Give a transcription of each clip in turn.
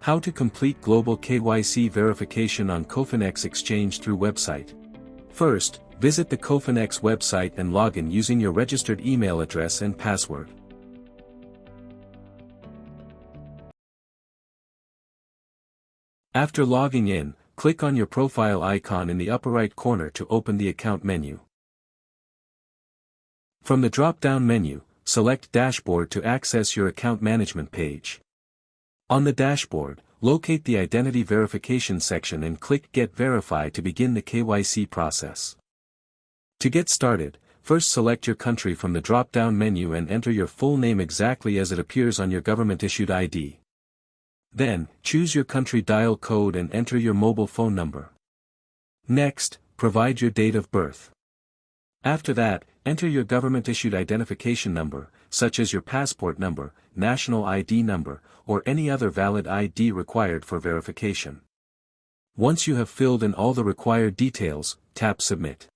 How to complete global KYC verification on Cofinex Exchange through website. First, visit the Cofinex website and log in using your registered email address and password. After logging in, click on your profile icon in the upper right corner to open the account menu. From the drop-down menu, select Dashboard to access your account management page. On the dashboard, locate the Identity Verification section and click Get Verified to begin the KYC process. To get started, first select your country from the drop-down menu and enter your full name exactly as it appears on your government-issued ID. Then, choose your country dial code and enter your mobile phone number. Next, provide your date of birth. After that, enter your government-issued identification number, such as your passport number, national ID number, or any other valid ID required for verification. Once you have filled in all the required details, tap Submit.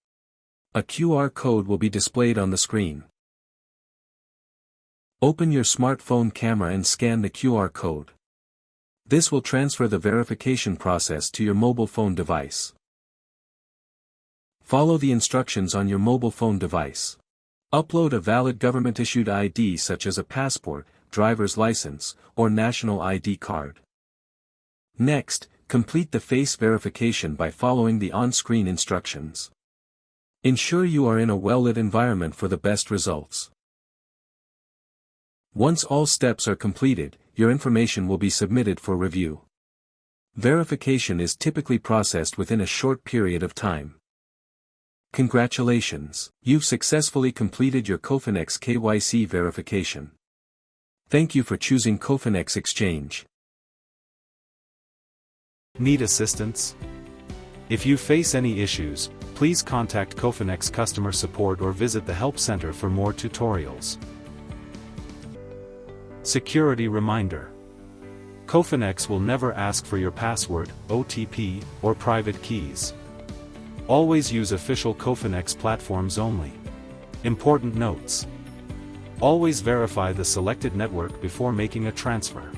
A QR code will be displayed on the screen. Open your smartphone camera and scan the QR code. This will transfer the verification process to your mobile phone device. Follow the instructions on your mobile phone device. Upload a valid government-issued ID such as a passport, driver's license, or national ID card. Next, complete the face verification by following the on-screen instructions. Ensure you are in a well-lit environment for the best results. Once all steps are completed, your information will be submitted for review. Verification is typically processed within a short period of time. Congratulations, you've successfully completed your Cofinex KYC verification. Thank you for choosing Cofinex Exchange. Need assistance? If you face any issues, please contact Cofinex customer support or visit the Help Center for more tutorials. Security reminder. Cofinex will never ask for your password, OTP, or private keys. Always use official Cofinex platforms only. Important notes. Always verify the selected network before making a transfer.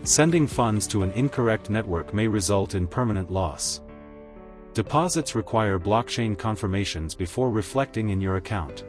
Sending funds to an incorrect network may result in permanent loss. Deposits require blockchain confirmations before reflecting in your account.